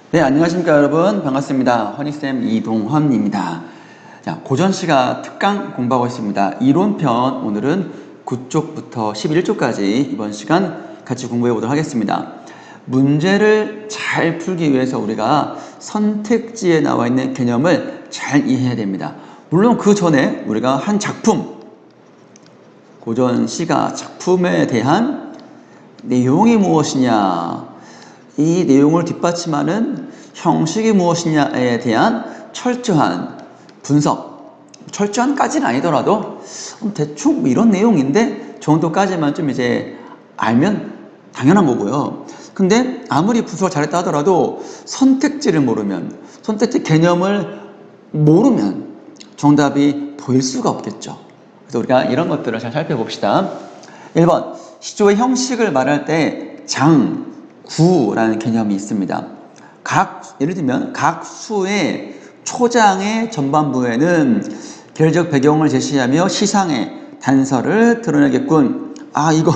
네, 안녕하십니까 여러분. 반갑습니다. 허니쌤 이동헌입니다. 자, 고전시가 특강 공부하고 있습니다. 이론편 오늘은 9쪽부터 11쪽까지 이번 시간 같이 공부해 보도록 하겠습니다. 문제를 잘 풀기 위해서 우리가 선택지에 나와 있는 개념을 잘 이해해야 됩니다. 물론 그 전에 우리가 한 작품, 고전시가 작품에 대한 내용이 무엇이냐, 이 내용을 뒷받침하는 형식이 무엇이냐에 대한 철저한 분석, 철저한까지는 아니더라도 대충 이런 내용인데 정도까지만 좀 이제 알면 당연한 거고요. 근데 아무리 분석을 잘했다 하더라도 선택지를 모르면, 선택지 개념을 모르면 정답이 보일 수가 없겠죠. 그래서 우리가 이런 것들을 잘 살펴봅시다. 1번, 시조의 형식을 말할 때 장, 구라는 개념이 있습니다. 예를 들면 각 수의 초장의 전반부에는 계열적 배경을 제시하며 시상의 단서를 드러내겠군. 아, 이거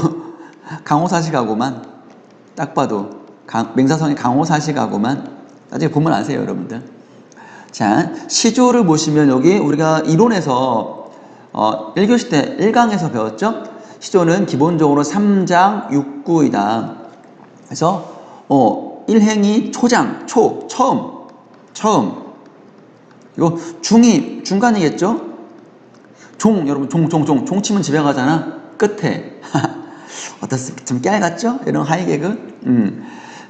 강호사식하고만 딱 봐도 맹사성의 강호사식하고만 나중에 보면 아세요, 여러분들. 자, 시조를 보시면 여기 우리가 이론에서 1교시 때 1강에서 배웠죠? 시조는 기본적으로 3장 6구이다. 그래서 1행이 초장, 처음. 이거 중이 중간이겠죠? 여러분 종 치면 집에 가잖아. 끝에. 어떻습니까? 좀 깨알같죠? 이런 하이개그.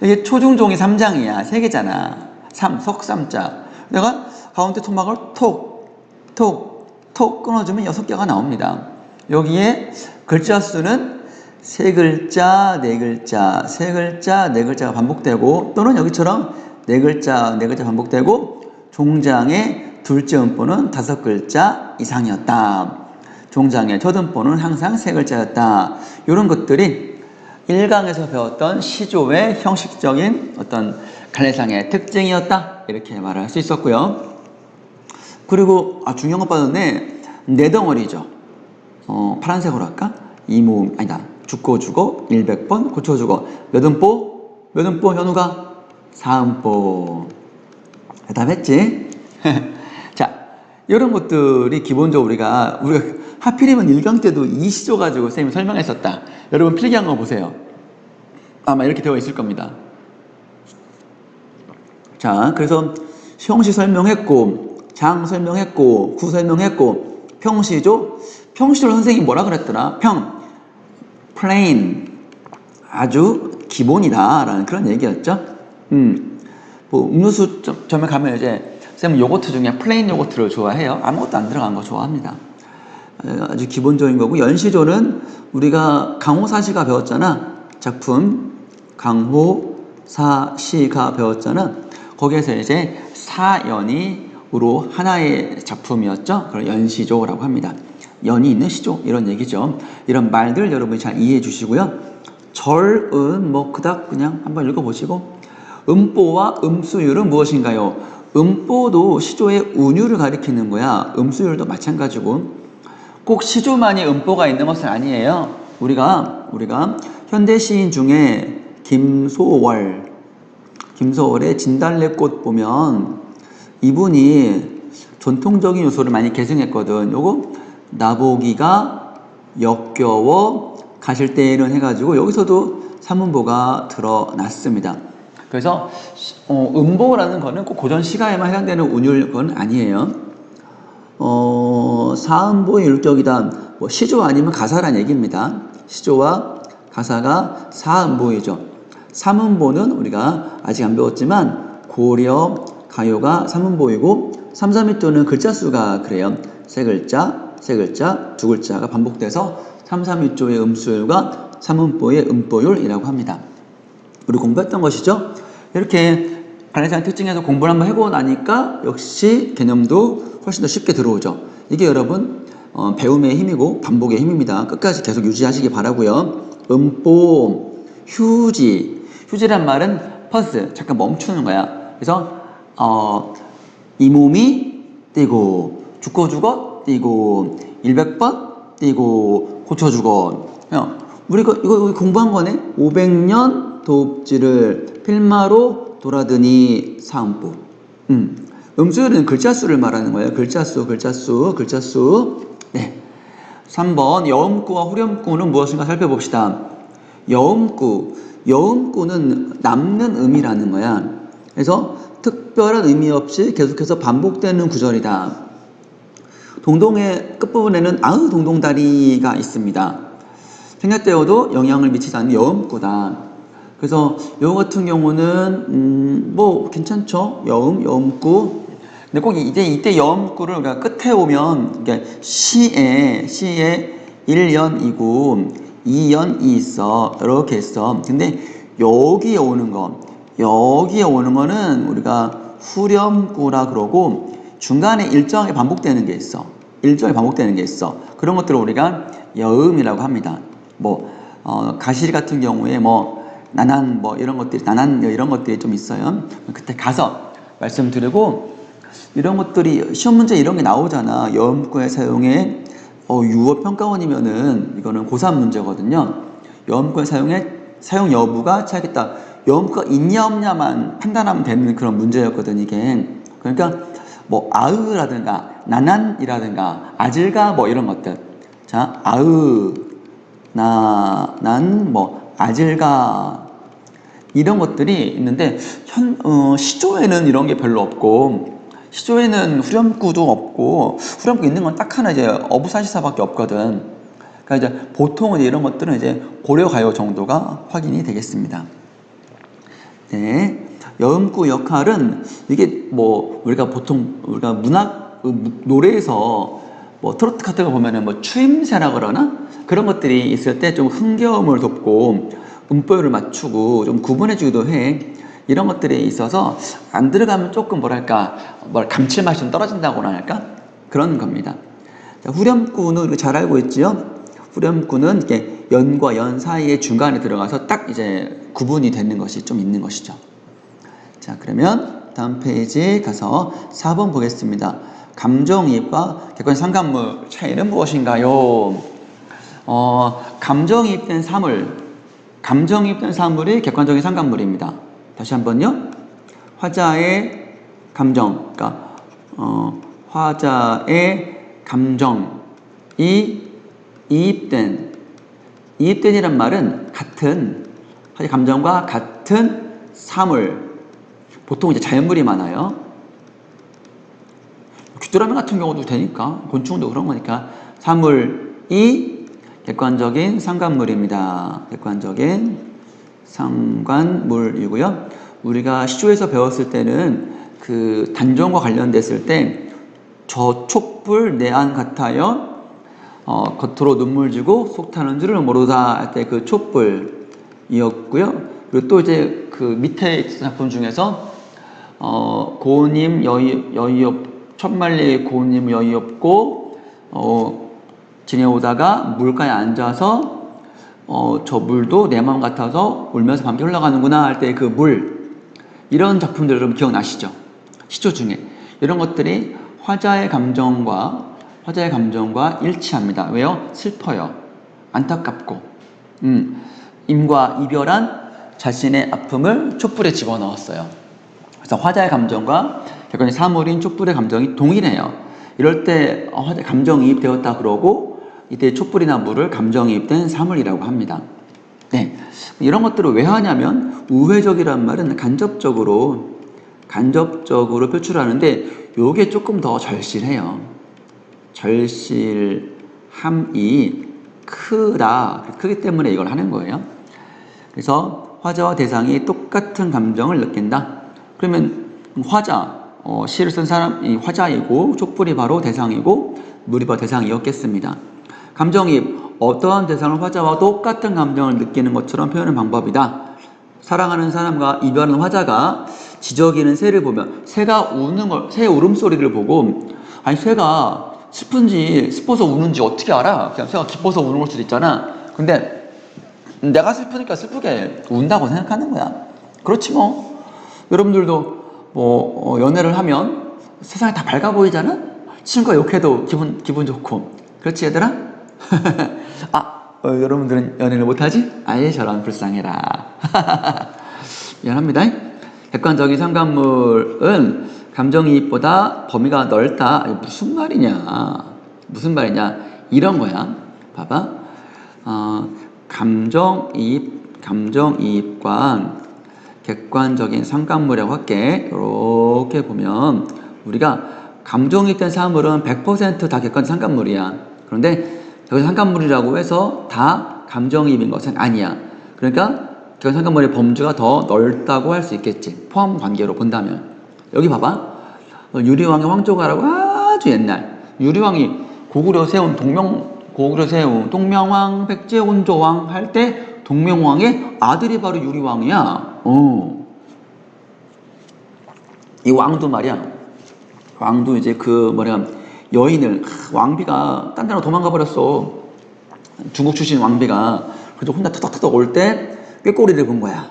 이게 초중종이 3장이야. 3개잖아. 석삼자. 내가 가운데 토막을 톡 끊어주면 6개가 나옵니다. 여기에 글자 수는 3글자, 4글자, 3글자, 4글자가 반복되고, 또는 여기처럼 4글자, 4글자 반복되고, 종장의 둘째 음보는 5글자 이상이었다. 종장의 첫 음보는 항상 3글자였다. 이런 것들이 1강에서 배웠던 시조의 형식적인 어떤 갈래상의 특징이었다. 이렇게 말을 할 수 있었고요. 그리고 중요한 거 빠졌네. 네 덩어리죠. 파란색으로 할까? 이모음, 아니다. 죽고 죽어 100번 고쳐 죽어. 몇 음보 현우가 4음보. 대답했지? 자, 이런 것들이 기본적으로 우리가 하필이면 1강 때도 이 시조 가지고 선생님이 설명했었다. 여러분 필기한 거 보세요. 아마 이렇게 되어 있을 겁니다. 자, 그래서 형식 설명했고, 장 설명했고, 구 설명했고, 평시조 선생님이 뭐라 그랬더라? plain, 아주 기본이다 라는 그런 얘기였죠. 뭐 음료수점에 가면 이제 쌤은 요거트 중에 플레인 요거트를 좋아해요. 아무것도 안 들어간 거 좋아합니다. 아주 기본적인 거고, 연시조는 우리가 강호사시가 배웠잖아. 작품 강호사시가 배웠잖아. 거기에서 이제 사연이로 하나의 작품이었죠. 그걸 연시조라고 합니다. 연이 있는 시조, 이런 얘기죠. 이런 말들 여러분이 잘 이해해 주시고요. 절은 뭐 그닥 그냥 한번 읽어보시고, 음보와 음수율은 무엇인가요? 음보도 시조의 운율을 가리키는 거야. 음수율도 마찬가지고, 꼭 시조만이 음보가 있는 것은 아니에요. 우리가 현대 시인 중에 김소월의 진달래꽃 보면 이분이 전통적인 요소를 많이 계승했거든. 요거 나보기가 역겨워 가실 때에는 해가지고 여기서도 삼음보가 드러났습니다. 그래서 음보라는 거는 꼭 고전 시가에만 해당되는 운율은 아니에요. 사음보의 율격이다. 뭐 시조 아니면 가사란 얘기입니다. 시조와 가사가 사음보이죠. 삼음보는 우리가 아직 안 배웠지만 고려, 가요가 삼음보이고, 삼삼이또는 글자 수가 그래요. 세 글자, 두 글자가 반복돼서 삼삼이조의 음수율과 삼음보의 음보율이라고 합니다. 우리 공부했던 것이죠. 이렇게 갈래상 특징에서 공부를 한번 해보고 나니까 역시 개념도 훨씬 더 쉽게 들어오죠. 이게 여러분 배움의 힘이고 반복의 힘입니다. 끝까지 계속 유지하시기 바라고요. 음보, 휴지란 말은 퍼스, 잠깐 멈추는 거야. 그래서 이 몸이 띄고, 죽고 죽어 띄고, 100번 띄고, 고쳐 죽어. 우리 이거 공부한 거네. 500년 도읍지를 필마로 돌아드니 사음부. 음수는 글자 수를 말하는 거예요. 글자 수. 네. 3번 여음구와 후렴구는 무엇인가 살펴봅시다. 여음구는 남는 음이라는 거야. 그래서 특별한 의미 없이 계속해서 반복되는 구절이다. 동동의 끝부분에는 아으 동동다리가 있습니다. 생략되어도 영향을 미치지 않는 여음구다. 그래서 요 같은 경우는 뭐 괜찮죠? 여음구. 근데 꼭 이때 여음구를 우리가 끝에 오면 시에 1연이고 2연이 있어. 이렇게 있어. 근데 여기에 오는 거는 우리가 후렴구라 그러고 중간에 일정하게 반복되는 게 있어. 그런 것들을 우리가 여음이라고 합니다. 가시 같은 경우에 나난 이런 것들이 좀 있어요. 그때 가서 말씀드리고, 이런 것들이 시험 문제 이런 게 나오잖아. 여음구의 사용에 유어평가원이면은 이거는 고3 문제거든요. 여음구의 사용 여부가 차이겠다. 여음구가 있냐 없냐만 판단하면 되는 그런 문제였거든 이게. 그러니까 아으라든가 나난이라든가 아질가 이런 것들. 자, 아으 나난 아질가 이런 것들이 있는데 시조에는 이런 게 별로 없고, 시조에는 후렴구도 없고, 후렴구 있는 건 딱 하나 이제 어부사시사밖에 없거든. 그러니까 이제 보통은 이런 것들은 이제 고려가요 정도가 확인이 되겠습니다. 네. 여음구 역할은 이게 우리가 노래에서 트로트 같은 거 보면은 추임새라 그러나 그런 것들이 있을 때 좀 흥겨움을 돕고 음보율을 맞추고 좀 구분해주기도 해. 이런 것들이 있어서 안 들어가면 조금 감칠맛이 좀 떨어진다고나 할까? 그런 겁니다. 자, 후렴구는 우리가 잘 알고 있지요? 후렴구는 이렇게 연과 연 사이에 중간에 들어가서 딱 이제 구분이 되는 것이 좀 있는 것이죠. 자, 그러면 다음 페이지 가서 4번 보겠습니다. 감정이입과 객관 상관물 차이는 무엇인가요? 감정이입된 사물이 객관적인 상관물입니다. 다시 한번요. 화자의 감정, 그러니까 화자의 감정이 이입된이란 말은 화자 감정과 같은 사물, 보통 이제 자연물이 많아요. 귀뚜라미 같은 경우도 되니까, 곤충도 그런 거니까 사물이 객관적인 상관물입니다. 객관적인 상관물이고요. 우리가 시조에서 배웠을 때는 그 단정과 관련됐을 때 저 촛불 내 안 같아요. 겉으로 눈물 지고 속 타는 줄을 모르다 할 때 그 촛불이었고요. 그리고 또 이제 그 밑에 작품 중에서 고님 천만리 고님 여의 없고 지내오다가 물가에 앉아서 저 물도 내 마음 같아서 울면서 밤새 흘러가는구나 할 때 그 물, 이런 작품들 여러분 기억나시죠? 시조 중에 이런 것들이 화자의 감정과 일치합니다. 왜요? 슬퍼요. 안타깝고 임과 이별한 자신의 아픔을 촛불에 집어넣었어요. 그래서 화자의 감정과 객관의 사물인 촛불의 감정이 동일해요. 이럴 때 화자 감정이입되었다 그러고, 이때 촛불이나 물을 감정이입된 사물이라고 합니다. 네, 이런 것들을 왜 하냐면 우회적이란 말은 간접적으로 표출하는데 요게 조금 더 절실해요. 절실함이 크기 때문에 이걸 하는 거예요. 그래서 화자와 대상이 똑같은 감정을 느낀다. 그러면 시를 쓴 사람이 화자이고 촛불이 바로 대상이고 물이 바로 대상이었겠습니다. 감정이입, 어떠한 대상을 화자와 똑같은 감정을 느끼는 것처럼 표현하는 방법이다. 사랑하는 사람과 이별하는 화자가 지저귀는 새를 보면 새의 울음소리를 보고, 아니 새가 슬퍼서 우는지 어떻게 알아? 그냥 새가 기뻐서 우는 걸 수도 있잖아. 근데 내가 슬프니까 슬프게 운다고 생각하는 거야. 그렇지 뭐. 여러분들도 연애를 하면 세상이 다 밝아 보이잖아? 친구가 욕해도 기분 좋고. 그렇지 얘들아? 여러분들은 연애를 못하지? 아예 저런 불쌍해라. 미안합니다. 객관적인 상관물은 감정이입보다 범위가 넓다. 이게 무슨 말이냐? 무슨 말이냐? 이런 거야. 봐봐. 감정이입과 객관적인 상관물이라고 할게. 이렇게 보면 우리가 감정이입된 사물은 100% 다 객관 상관물이야. 그런데 객관 상관물이라고 해서 다 감정이입인 것은 아니야. 그러니까 객관 상관물의 범주가 더 넓다고 할 수 있겠지. 포함 관계로 본다면. 여기 봐봐. 유리왕의 황조가라고 아주 옛날 유리왕이 고구려 세운 동명왕 백제온조왕 할 때 동명왕의 아들이 바로 유리왕이야. 이 왕도 말이야. 왕도 이제 여인을 왕비가 딴 데로 도망가 버렸어. 중국 출신 왕비가. 그래서 혼자 터덕터덕 올 때 꾀꼬리를 본 거야.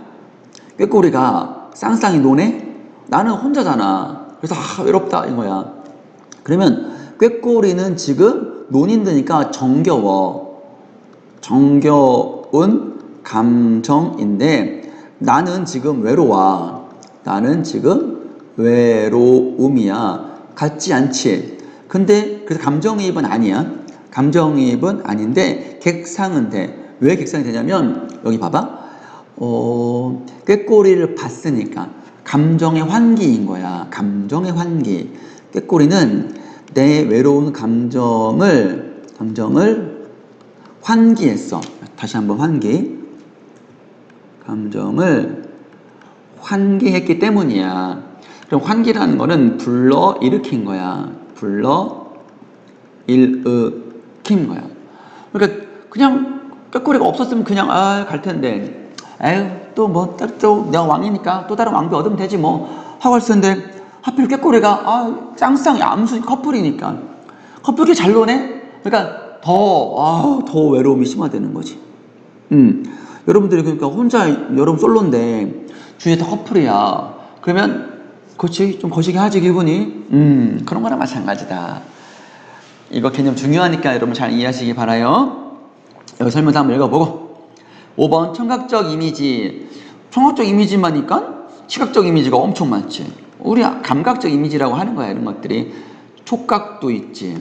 꾀꼬리가 쌍쌍이 노네? 나는 혼자잖아. 그래서 외롭다 이거야. 그러면 꾀꼬리는 지금 논인드니까 정겨워. 정겨운 감정인데 나는 지금 외로워. 나는 지금 외로움이야. 같지 않지. 근데 그래서 감정이입은 아니야. 감정이입은 아닌데 객상은 돼. 왜 객상이 되냐면 여기 봐봐. 꾀꼬리를 봤으니까 감정의 환기인 거야. 감정의 환기. 꾀꼬리는 내 외로운 감정을 환기했어. 다시 한번 환기. 감정을 환기했기 때문이야. 그럼 환기라는 거는 불러 일으킨 거야. 불러 일으킨 거야. 그러니까 그냥 꾀꼬리가 없었으면 그냥 갈 텐데. 에휴 또 내가 왕이니까 또 다른 왕비 얻으면 되지 뭐 하고 할 텐데 하필 꾀꼬리가 짱쌍이 암수 커플이니까 커플이 잘 노네. 그러니까 더 외로움이 심화되는 거지. 여러분들이 그러니까 혼자 여러분 솔로인데 주위에 다 커플이야. 그러면 그렇지 좀 거시기 하지 기분이. 그런 거랑 마찬가지다. 이거 개념 중요하니까 여러분 잘 이해하시기 바라요. 여기 설명도 한번 읽어보고. 5번 청각적 이미지. 청각적 이미지만이니까 시각적 이미지가 엄청 많지. 우리 감각적 이미지라고 하는 거야. 이런 것들이 촉각도 있지,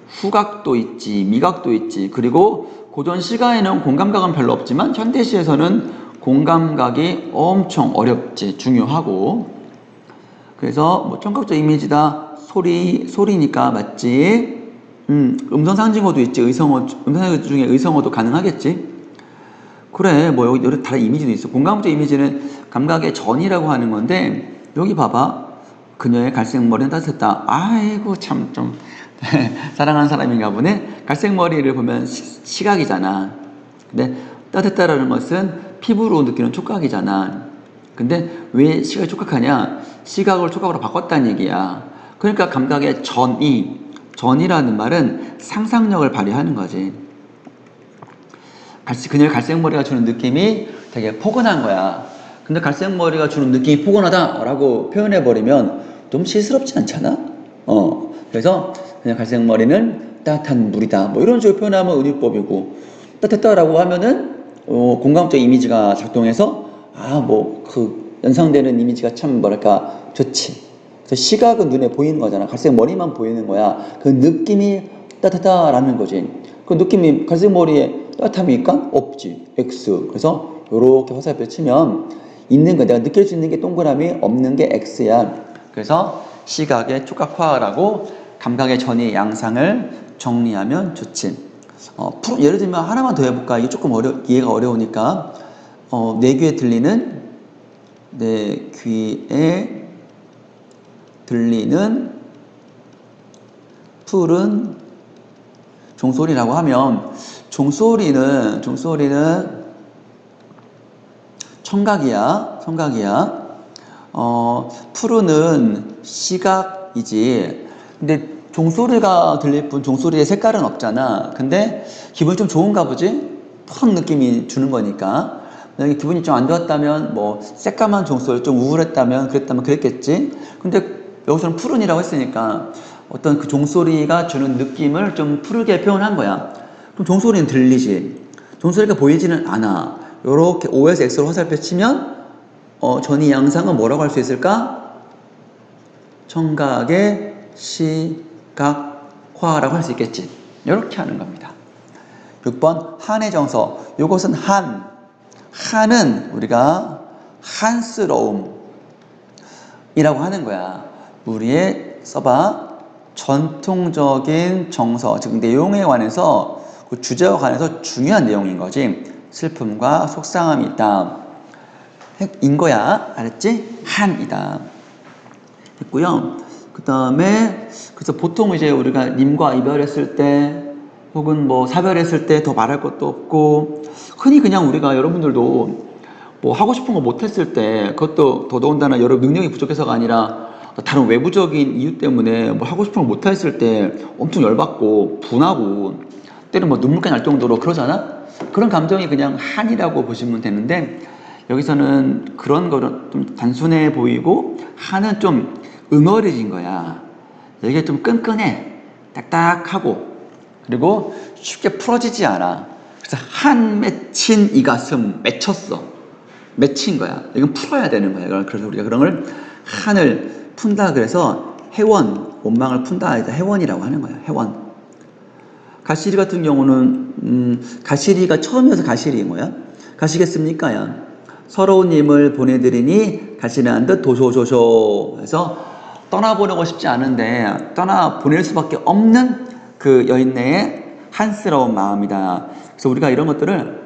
후각도 있지, 미각도 있지. 그리고 고전 시가에는 공감각은 별로 없지만 현대시에서는 공감각이 엄청 어렵지, 중요하고. 그래서 뭐 청각적 이미지다. 소리니까 맞지. 음성 상징어도 있지. 음성 중에 의성어도 가능하겠지. 그래, 뭐 여기 다른 이미지도 있어. 공감적 이미지는 감각의 전이라고 하는 건데 여기 봐봐. 그녀의 갈색 머리는 따뜻했다. 아이고 참 좀 사랑하는 사람인가 보네. 갈색 머리를 보면 시각이잖아. 근데 따뜻하다는 것은 피부로 느끼는 촉각이잖아. 근데 왜 시각이 촉각하냐? 시각을 촉각으로 바꿨다는 얘기야. 그러니까 감각의 전이라는 말은 상상력을 발휘하는 거지. 그녀의 갈색 머리가 주는 느낌이 되게 포근한 거야. 근데 갈색 머리가 주는 느낌이 포근하다 라고 표현해버리면 좀 시스럽지 않잖아? 그래서 그냥 갈색 머리는 따뜻한 물이다. 뭐 이런 식으로 표현하면 은유법이고, 따뜻하다라고 하면은 공감적 이미지가 작동해서 연상되는 이미지가 참 좋지. 그래서 시각은 눈에 보이는 거잖아. 갈색 머리만 보이는 거야. 그 느낌이 따뜻하다라는 거지. 그 느낌이 갈색 머리에 따뜻함이니까 없지. X. 그래서 이렇게 화살표 치면 있는 거, 내가 느낄 수 있는 게 동그라미, 없는 게 X야. 그래서 시각의 촉각화라고 감각의 전이 양상을 정리하면 좋지. 예를 들면 하나만 더 해볼까? 이게 조금 이해가 어려우니까. 내 귀에 들리는 푸른 종소리라고 하면, 종소리는 청각이야. 푸른은 시각이지. 근데 종소리가 들릴 뿐 종소리의 색깔은 없잖아. 근데 기분이 좀 좋은가 보지? 팍 느낌이 주는 거니까. 만약에 기분이 좀 안 좋았다면 새까만 종소리, 좀 우울했다면 그랬겠지. 근데 여기서는 푸른이라고 했으니까 어떤 그 종소리가 주는 느낌을 좀 푸르게 표현한 거야. 그럼 종소리는 들리지. 종소리가 보이지는 않아. 요렇게 O에서 X로 화살표 치면 전이 양상은 뭐라고 할 수 있을까? 청각의 시각화라고 할 수 있겠지. 이렇게 하는 겁니다. 6번 한의 정서. 이것은 한은 우리가 한스러움이라고 하는 거야. 우리의 써봐. 전통적인 정서, 즉 내용에 관해서 그 주제와 관해서 중요한 내용인 거지. 슬픔과 속상함이 있다. 인 거야. 알았지? 한이다. 했고요. 그 다음에 그래서 보통 이제 우리가 님과 이별했을 때 혹은 뭐 사별했을 때 더 말할 것도 없고 흔히 그냥 우리가 여러분들도 뭐 하고 싶은 거 못했을 때 그것도 더더군다나 여러 능력이 부족해서가 아니라 다른 외부적인 이유 때문에 뭐 하고 싶은 거 못했을 때 엄청 열받고 분하고 때는 뭐 눈물까지 날 정도로 그러잖아? 그런 감정이 그냥 한이라고 보시면 되는데 여기서는 그런 거는 좀 단순해 보이고 한은 좀 응어리진 거야. 이게 좀 끈끈해. 딱딱하고 그리고 쉽게 풀어지지 않아. 그래서 한 맺힌 이 가슴 맺혔어. 맺힌 거야. 이건 풀어야 되는 거야. 그래서 우리가 그런 걸 한을 푼다 그래서 해원, 원망을 푼다 해서 해원이라고 하는 거야. 해원. 가시리 같은 경우는 가시리가 처음이어서 가시리 뭐야? 가시겠습니까? 야. 서러운 님을 보내드리니 가시는 듯 도쇼쇼쇼 해서 떠나보내고 싶지 않은데 떠나보낼 수밖에 없는 그 여인네의 한스러운 마음이다. 그래서 우리가 이런 것들을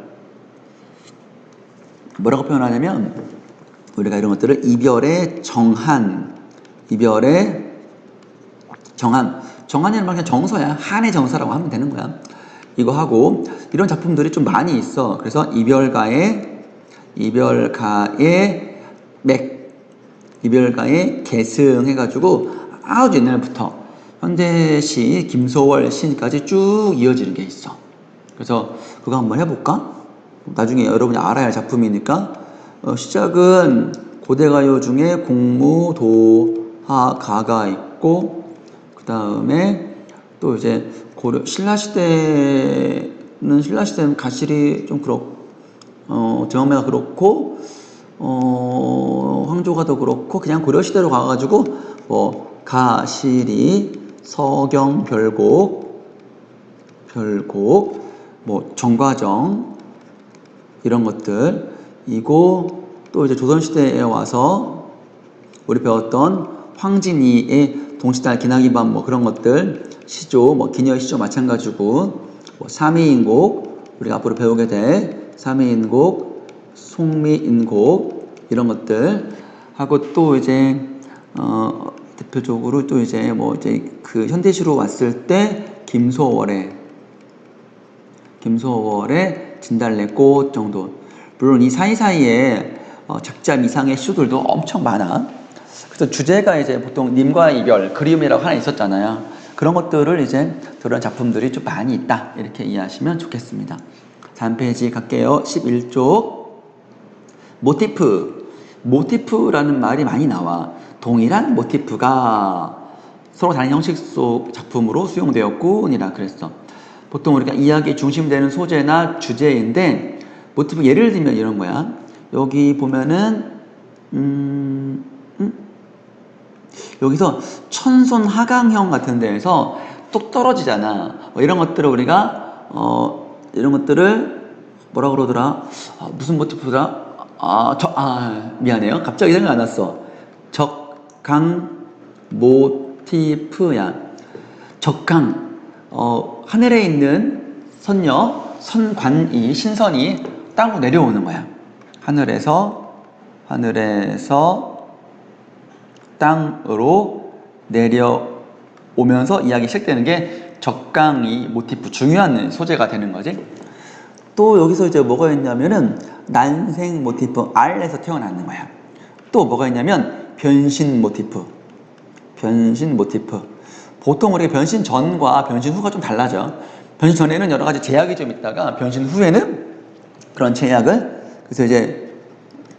뭐라고 표현하냐면 우리가 이런 것들을 이별의 정한, 이별의 정한이라는 말 그냥 정서야. 한의 정서라고 하면 되는 거야. 이거 하고 이런 작품들이 좀 많이 있어. 그래서 이별가의 맥, 이별가의 계승 해가지고 아주 옛날부터 현대시 김소월 시까지 쭉 이어지는 게 있어. 그래서 그거 한번 해볼까? 나중에 여러분이 알아야 할 작품이니까 시작은 고대가요 중에 공무, 도, 하, 가가 있고 그 다음에 또 이제 신라시대는 가실이 좀 그렇고 정매가 그렇고 황조가도 그렇고 그냥 고려시대로 가가지고 뭐 가실이 서경 별곡 뭐 정과정 이런 것들 이고 또 이제 조선시대에 와서 우리 배웠던 황진이의 동시달 기나기밤 뭐 그런 것들 시조 뭐 기녀의 시조 마찬가지고 뭐 삼위인곡 우리가 앞으로 배우게 될 삼위인곡 송미인곡 이런 것들 하고 또 이제 대표적으로 또 이제 뭐 이제 그 현대시로 왔을 때 김소월의 진달래꽃 정도. 물론 이 사이사이에 작자 미상의 시들도 엄청 많아. 그래서 주제가 이제 보통 님과 이별, 그리움이라고 하나 있었잖아요. 그런 것들을 이제 그런 작품들이 좀 많이 있다. 이렇게 이해하시면 좋겠습니다. 다음 페이지 갈게요. 11쪽. 모티프라는 말이 많이 나와. 동일한 모티프가 서로 다른 형식 속 작품으로 수용되었군이라 그랬어. 보통 우리가 이야기에 중심되는 소재나 주제인데 모티프 예를 들면 이런 거야. 여기 보면은 여기서 천손 하강형 같은 데에서 뚝 떨어지잖아. 이런 것들을 우리가 이런 것들을 뭐라 그러더라? 무슨 모티프더라? 미안해요. 갑자기 생각 안 났어. 적강 모티프야. 적강. 하늘에 있는 선녀, 선관이, 신선이 땅으로 내려오는 거야. 하늘에서 땅으로 내려오면서 이야기 시작되는 게 적강이 모티프, 중요한 소재가 되는 거지. 또 여기서 이제 뭐가 있냐면은 난생 모티프, 알에서 태어나는 거야. 또 뭐가 있냐면 변신 모티프. 보통 우리가 변신 전과 변신 후가 좀 달라져. 변신 전에는 여러 가지 제약이 좀 있다가 변신 후에는 그런 제약을 그래서 이제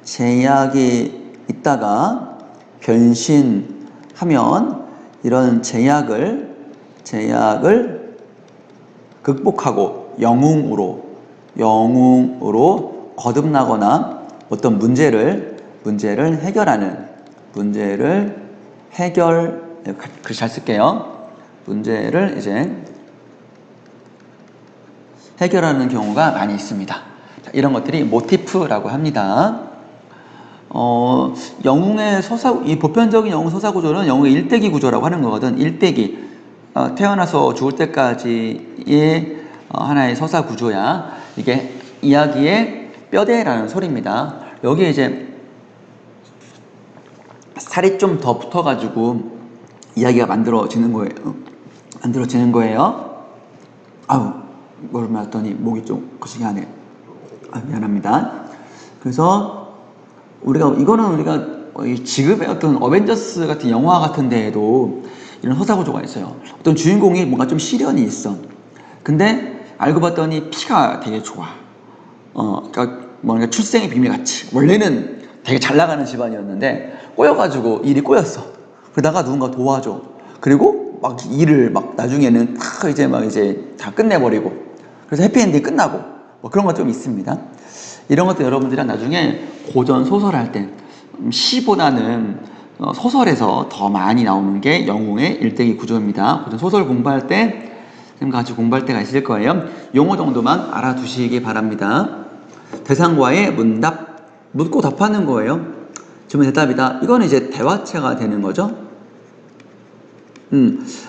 제약이 있다가 변신하면 이런 제약을 극복하고 영웅으로 거듭나거나 어떤 문제를 문제를 해결하는, 문제를 글 잘 쓸게요. 문제를 이제 해결하는 경우가 많이 있습니다. 자, 이런 것들이 모티프라고 합니다. 영웅의 이 보편적인 영웅 서사 구조는 영웅의 일대기 구조라고 하는 거거든. 일대기. 태어나서 죽을 때까지의 하나의 서사 구조야. 이게 이야기의 뼈대라는 소리입니다. 여기에 이제 살이 좀 더 붙어가지고 이야기가 만들어지는 거예요. 아우, 뭘 말했더니 목이 좀 거시기 하네. 미안합니다. 그래서 이거는 우리가 지금의 어떤 어벤져스 같은 영화 같은 데에도 이런 서사 구조가 있어요. 어떤 주인공이 뭔가 좀 시련이 있어. 근데 알고 봤더니 피가 되게 좋아. 그러니까 뭔가 출생의 비밀 같이. 원래는 되게 잘 나가는 집안이었는데 꼬여가지고 일이 꼬였어. 그러다가 누군가 도와줘. 그리고 막 일을 막 나중에는 이제 다 끝내버리고. 그래서 해피엔딩이 끝나고 뭐 그런 거 좀 있습니다. 이런 것도 여러분들이랑 나중에 고전 소설 할 때 시보다는 소설에서 더 많이 나오는 게 영웅의 일대기 구조입니다. 고전 소설 공부할 때 같이 공부할 때가 있을 거예요. 용어 정도만 알아두시기 바랍니다. 대상과의 문답, 묻고 답하는 거예요. 질문 대답이다. 이거는 이제 대화체가 되는 거죠.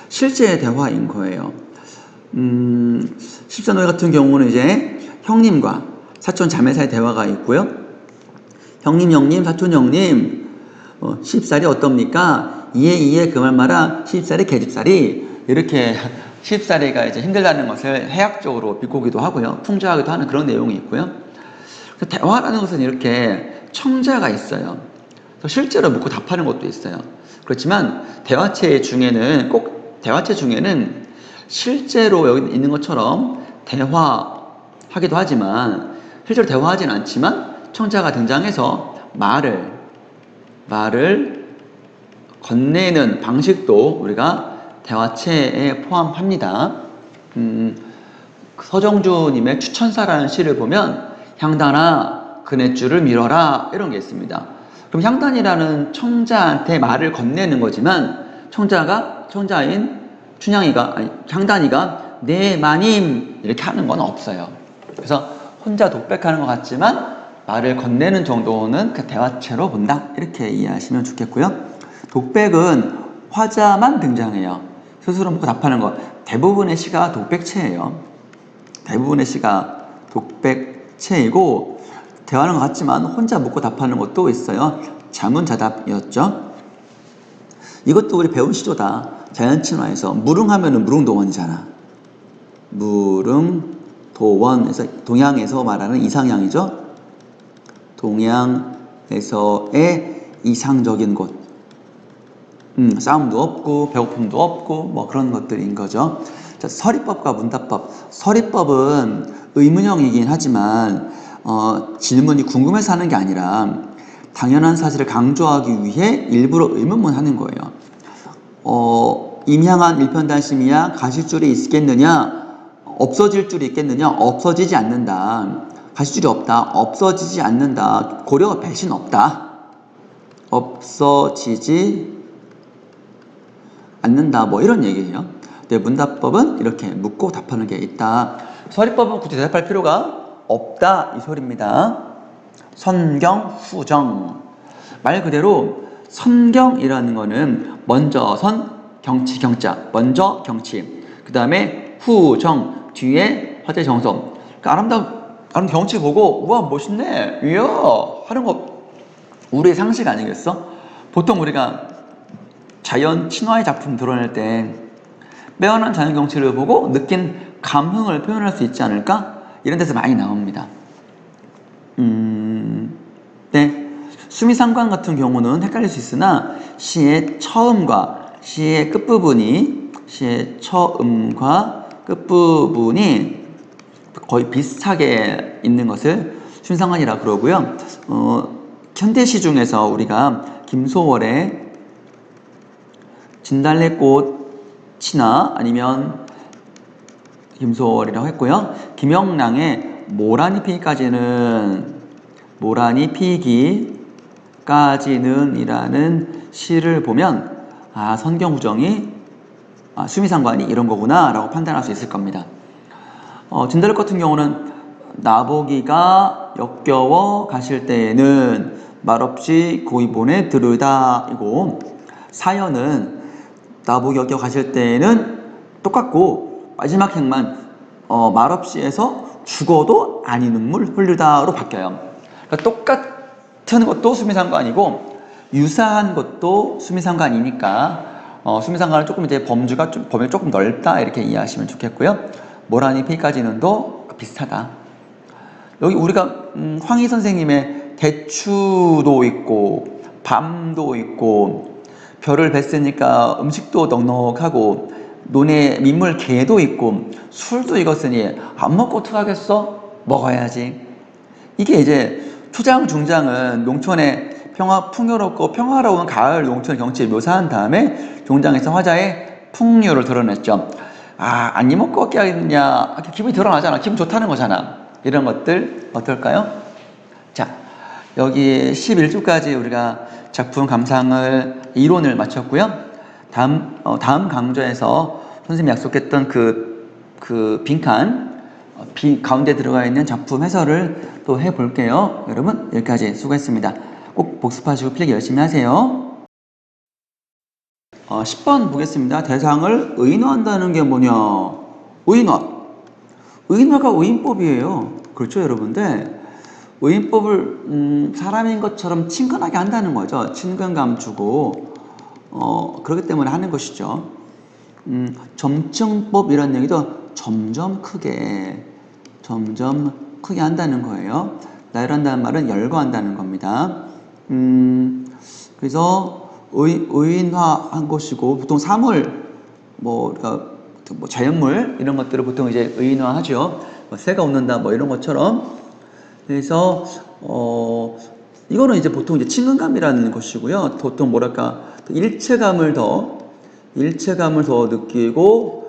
실제 대화인 거예요. 십사노예 같은 경우는 이제 형님과 사촌 자매 사이 대화가 있고요. 형님, 사촌 형님, 십살이 어떻습니까? 이에 그 말 마라. 십살이 계집살이. 이렇게 십살이가 이제 힘들다는 것을 해학적으로 비꼬기도 하고요. 풍자하기도 하는 그런 내용이 있고요. 대화라는 것은 이렇게 청자가 있어요. 실제로 묻고 답하는 것도 있어요. 그렇지만 대화체 중에는 실제로 여기 있는 것처럼 대화하기도 하지만 실제로 대화하진 않지만 청자가 등장해서 말을 건네는 방식도 우리가 대화체에 포함합니다. 서정주님의 추천사라는 시를 보면 향단아 그네줄을 밀어라 이런 게 있습니다. 그럼 향단이라는 청자한테 말을 건네는 거지만 청자인 향단이가 네 마님 이렇게 하는 건 없어요. 그래서 혼자 독백하는 것 같지만 말을 건네는 정도는 그 대화체로 본다 이렇게 이해하시면 좋겠고요. 독백은 화자만 등장해요. 스스로 묻고 답하는 것. 대부분의 시가 독백체예요. 대부분의 시가 독백체이고 대화하는 것 같지만 혼자 묻고 답하는 것도 있어요. 자문자답이었죠. 이것도 우리 배운 시조다. 자연친화에서 무릉하면은 무릉도원이잖아. 무릉도원에서 동양에서 말하는 이상향이죠. 동양에서의 이상적인 곳. 싸움도 없고 배고픔도 없고 뭐 그런 것들인 거죠. 자, 서리법과 문답법. 서리법은 의문형이긴 하지만 질문이 궁금해서 하는 게 아니라 당연한 사실을 강조하기 위해 일부러 의문문하는 거예요. 임향한 일편단심이야 가실줄이 있겠느냐? 없어질 줄이 있겠느냐? 없어지지 않는다. 가실줄이 없다. 없어지지 않는다. 고려 배신 없다. 없어지지 않는다. 뭐 이런 얘기예요. 근데 문답법은 이렇게 묻고 답하는 게 있다. 서리법은 굳이 대답할 필요가 없다. 이 소리입니다. 선경, 후정. 말 그대로 선경이라는 거는 먼저 경치, 경자. 먼저 경치. 그 다음에 후정. 뒤에 화제 정성. 그러니까 아름다운 경치 보고 우와 멋있네. 이야 하는 거 우리의 상식 아니겠어? 보통 우리가 자연 친화의 작품 드러낼 때 빼어난 자연 경치를 보고 느낀 감흥을 표현할 수 있지 않을까? 이런 데서 많이 나옵니다. 네. 수미상관 같은 경우는 헷갈릴 수 있으나 시의 처음과 시의 끝부분이 거의 비슷하게 있는 것을 수미상관이라 그러고요. 현대시 중에서 우리가 김소월의 진달래꽃이나 아니면 김소월이라고 했고요. 김영랑의 모란이 피기까지는 모란이 피기 까지는이라는 시를 보면 선경 후정이 수미상관이 이런 거구나 라고 판단할 수 있을 겁니다. 진달래 같은 경우는 나보기가 역겨워 가실 때에는 말없이 고이본에 들으다 이고, 사연은 나보기 역겨워 가실 때에는 똑같고 마지막 행만 말없이 해서 죽어도 아니 눈물 흘리다로 바뀌어요. 그러니까 똑같은 것도 수미상관이고 유사한 것도 수미상관이니까 수미상관은 조금 이제 범위 조금 넓다 이렇게 이해하시면 좋겠고요. 모라니 페이까지는도 비슷하다. 여기 우리가 황희 선생님의 대추도 있고 밤도 있고 별을 뵀으니까 음식도 넉넉하고 논에 민물 개도 있고 술도 익었으니 안 먹고 어떡하겠어? 먹어야지. 이게 이제 초장 중장은 농촌의 풍요롭고 평화로운 가을 농촌 경치를 묘사한 다음에 종장에서 화자의 풍류를 드러냈죠. 안 이먹고 어떻게 하겠냐, 기분이 드러나잖아. 기분 좋다는 거잖아. 이런 것들 어떨까요? 자, 여기 11주까지 우리가 작품 감상을 이론을 마쳤고요. 다음 강좌에서 선생님이 약속했던 그 빈칸 가운데 들어가 있는 작품 해설을 또 해볼게요. 여러분 여기까지 수고했습니다. 꼭 복습하시고 필기 열심히 하세요. 10번 보겠습니다. 대상을 의인화한다는 게 뭐냐? 의인화가 의인법이에요. 그렇죠, 여러분들? 의인법을 사람인 것처럼 친근하게 한다는 거죠. 친근감 주고 그렇기 때문에 하는 것이죠. 점층법이라는 얘기도 점점 크게 한다는 거예요. 나열한다는 말은 열거한다는 겁니다. 그래서 의인화한 것이고, 보통 사물, 그러니까 자연물 이런 것들을 보통 이제 의인화하죠. 새가 웃는다 이런 것처럼. 그래서 이거는 이제 보통 이제 친근감이라는 것이고요. 보통 일체감을 더 느끼고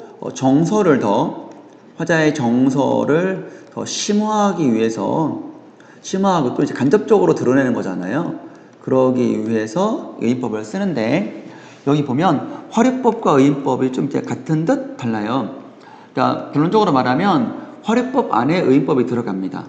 화자의 정서를 더 심화하기 위해서, 심화하고 또 이제 간접적으로 드러내는 거잖아요. 그러기 위해서 의인법을 쓰는데, 여기 보면 화류법과 의인법이 좀 이제 같은 듯 달라요. 그러니까 결론적으로 말하면 화류법 안에 의인법이 들어갑니다.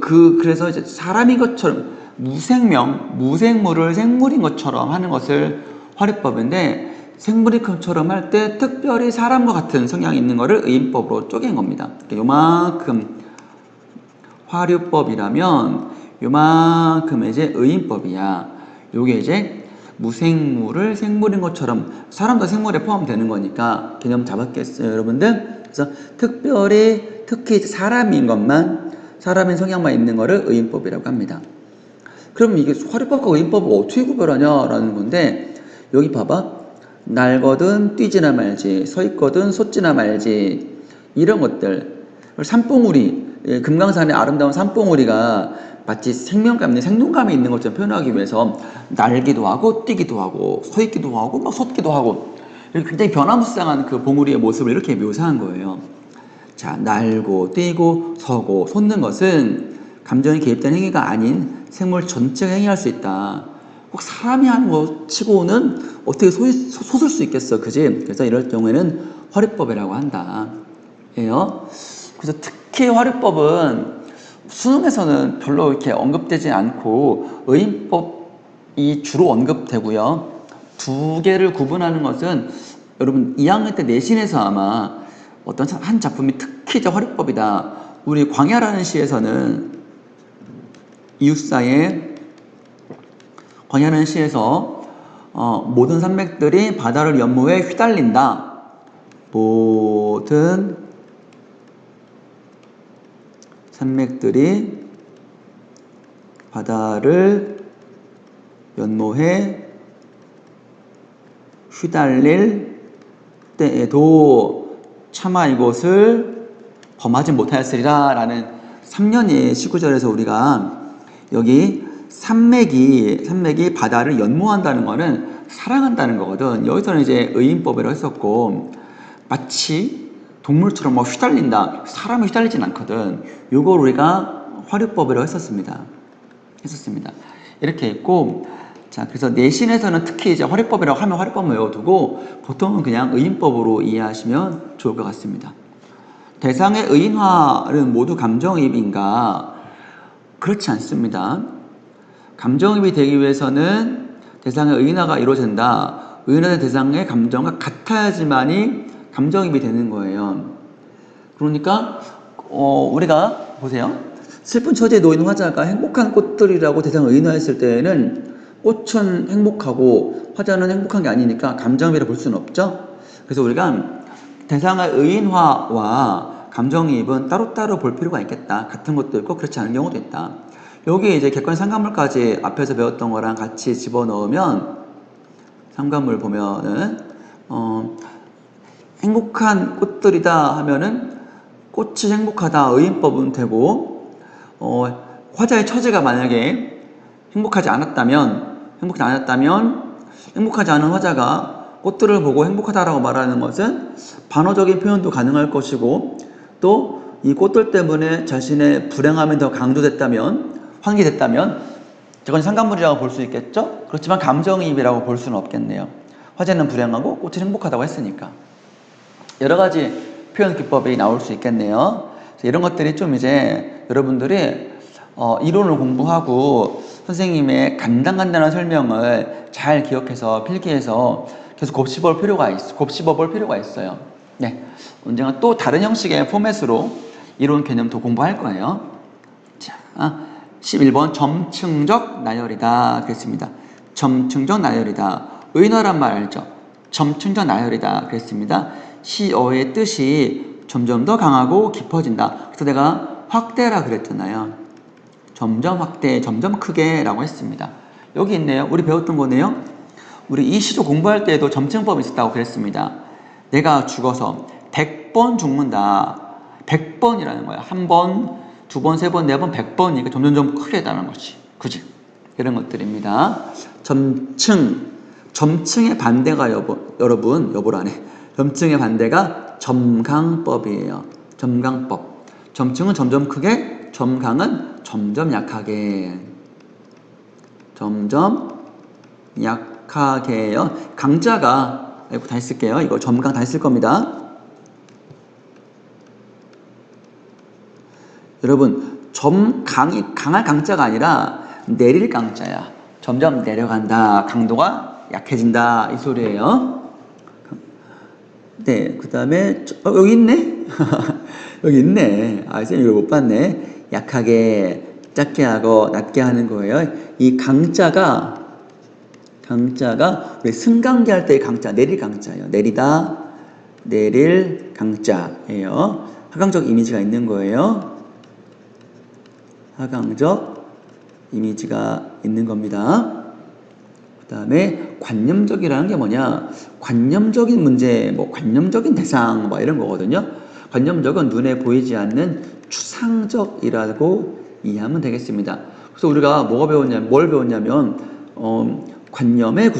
그래서 이제 사람인 것처럼 무생물을 생물인 것처럼 하는 것을 화류법인데, 생물인 것처럼 할 때 특별히 사람과 같은 성향이 있는 것을 의인법으로 쪼갠 겁니다. 그러니까 요만큼 화류법이라면 요만큼 이제 의인법이야. 요게 이제 무생물을 생물인 것처럼, 사람도 생물에 포함되는 거니까 개념 잡았겠어요, 여러분들? 그래서 특히 사람인 성향만 있는 거를 의인법이라고 합니다. 그럼 이게 화류법과 의인법을 어떻게 구별하냐라는 건데, 여기 봐봐. 날거든 뛰지나 말지, 서 있거든 솟지나 말지, 이런 것들. 산봉우리, 금강산의 아름다운 산봉우리가 마치 생동감이 있는 것처럼 표현하기 위해서 날기도 하고 뛰기도 하고 서 있기도 하고 솟기도 하고, 굉장히 변화무쌍한 그 봉우리의 모습을 이렇게 묘사한 거예요. 자, 날고 뛰고 서고 솟는 것은 감정이 개입된 행위가 아닌 생물 전체가 행위할 수 있다. 꼭 사람이 하는 것 치고는 어떻게 솟을 수 있겠어, 그지? 그래서 이럴 경우에는 화류법이라고 한다. 예요. 그래서 특히 화류법은 수능에서는 별로 이렇게 언급되지 않고 의인법이 주로 언급되고요. 두 개를 구분하는 것은 여러분 2학년 때 내신에서 아마 어떤 한 작품이 특히 화류법이다. 우리 광야라는 시에서는 이웃사의 광야라는 시에서 모든 산맥들이 바다를 연모해 휘달린다. 모든 산맥들이 바다를 연모해 휘달릴 때에도 차마 이것을 범하지 못하였으리라 라는 3년의 19절에서 우리가 여기 산맥이 바다를 연모한다는 거는 사랑한다는 거거든. 여기서는 이제 의인법이라고 했었고, 마치 동물처럼 휘달린다. 사람이 휘달리진 않거든. 요걸 우리가 화류법이라고 했었습니다. 이렇게 있고, 자, 그래서 내신에서는 특히 이제 활용법이라고 하면 활용법만 외워두고 보통은 그냥 의인법으로 이해하시면 좋을 것 같습니다. 대상의 의인화는 모두 감정이입인가? 그렇지 않습니다. 감정이입이 되기 위해서는 대상의 의인화가 이루어진다. 의인화된 대상의 감정과 같아야지만이 감정이입이 되는 거예요. 그러니까 우리가 보세요. 슬픈 처지에 놓인 화자가 행복한 꽃들이라고 대상을 의인화했을 때에는 꽃은 행복하고 화자는 행복한 게 아니니까 감정이입이라 볼 수는 없죠. 그래서 우리가 대상의 의인화와 감정이입은 따로따로 볼 필요가 있겠다. 같은 것도 있고 그렇지 않은 경우도 있다. 여기 이제 객관 상관물까지 앞에서 배웠던 거랑 같이 집어넣으면 상관물 보면은 행복한 꽃들이다 하면은 꽃이 행복하다 의인법은 되고 화자의 처지가 만약에 행복하지 않았다면 행복하지 않은 화자가 꽃들을 보고 행복하다라고 말하는 것은 반어적인 표현도 가능할 것이고 또 이 꽃들 때문에 자신의 불행함이 더 강조됐다면 환기됐다면 저건 상관물이라고 볼 수 있겠죠? 그렇지만 감정이입이라고 볼 수는 없겠네요. 화자는 불행하고 꽃은 행복하다고 했으니까 여러 가지 표현 기법이 나올 수 있겠네요. 이런 것들이 좀 이제 여러분들이 이론을 공부하고 선생님의 간단한 설명을 잘 기억해서 필기해서 계속 곱씹어 볼 필요가 있어요. 네, 언젠가 또 다른 형식의 포맷으로 이론 개념도 공부할 거예요. 자, 11번 점층적 나열이다 그랬습니다. 점층적 나열이다. 의인화란 말 알죠? 점층적 나열이다 그랬습니다. 시어의 뜻이 점점 더 강하고 깊어진다. 그래서 내가 확대라 그랬잖아요. 점점 확대, 점점 크게 라고 했습니다. 여기 있네요. 우리 배웠던 거네요. 우리 이 시조 공부할 때에도 점층법이 있었다고 그랬습니다. 내가 죽어서 100번 죽는다. 100번이라는 거야. 한 번, 두 번, 세 번, 네 번, 100번이니까 점점 크게 다는 거지. 그지? 이런 것들입니다. 점층의 반대가 여보라네. 점층의 반대가 점강법이에요. 점강법. 점층은 점점 크게, 점강은 점점 약하게. 점점 약하게요. 강자가, 이거 다시 쓸게요. 이거 점강 다시 쓸 겁니다. 여러분, 강할 강자가 아니라 내릴 강자야. 점점 내려간다. 강도가 약해진다. 이 소리예요. 네, 그 다음에 여기 있네. 여기 있네. 선생님 이걸 못 봤네. 약하게, 작게 하고 낮게 하는 거예요. 이 강자가 우리 승강기 할 때의 강자, 내릴 강자예요. 내리다, 내릴 강자예요. 하강적 이미지가 있는 거예요. 하강적 이미지가 있는 겁니다. 그 다음에 관념적이라는 게 뭐냐? 관념적인 문제, 관념적인 대상, 이런 거거든요. 관념적은 눈에 보이지 않는 추상적이라고 이해하면 되겠습니다. 그래서 우리가 뭘 배웠냐면, 관념의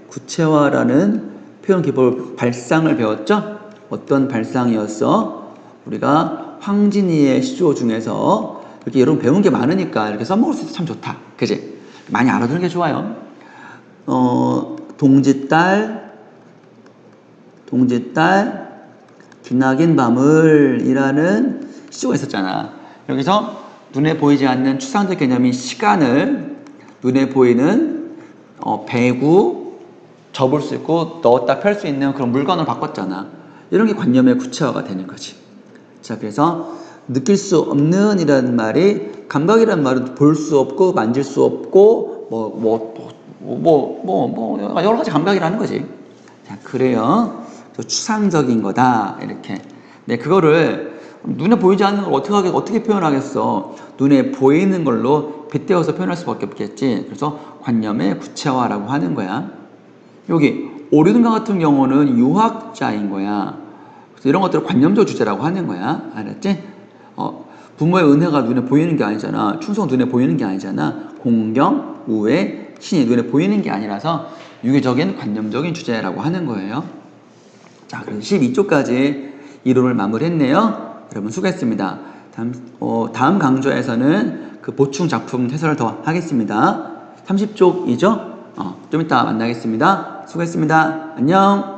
구체화라는 표현 기법 발상을 배웠죠? 어떤 발상이었어? 우리가 황진이의 시조 중에서 이렇게 여러분 배운 게 많으니까 이렇게 써먹을 수 있어서 참 좋다. 그지? 많이 알아두는 게 좋아요. 동짓달, 기나긴 밤을이라는 시조가 있었잖아. 여기서 눈에 보이지 않는 추상적 개념인 시간을 눈에 보이는 배구, 접을 수 있고 넣었다 펼 수 있는 그런 물건으로 바꿨잖아. 이런 게 관념의 구체화가 되는 거지. 자, 그래서 느낄 수 없는 이라는 말이 감각이라는 말은 볼 수 없고 만질 수 없고 여러 가지 감각이라는 거지. 자, 그래요. 추상적인 거다. 이렇게. 네, 그거를 눈에 보이지 않는 걸 어떻게 표현하겠어? 눈에 보이는 걸로 빗대어서 표현할 수밖에 없겠지. 그래서 관념의 구체화라고 하는 거야. 여기 오류등가 같은 경우는 유학자인 거야. 그래서 이런 것들을 관념적 주제라고 하는 거야. 알았지? 부모의 은혜가 눈에 보이는 게 아니잖아. 충성 눈에 보이는 게 아니잖아. 공경, 우애, 신이 눈에 보이는 게 아니라서 유기적인 관념적인 주제라고 하는 거예요. 자, 그래서 12쪽까지 이론을 마무리했네요. 여러분 수고했습니다. 다음 강좌에서는 그 보충 작품 해설을 더 하겠습니다. 30쪽이죠? 좀 이따 만나겠습니다. 수고했습니다. 안녕.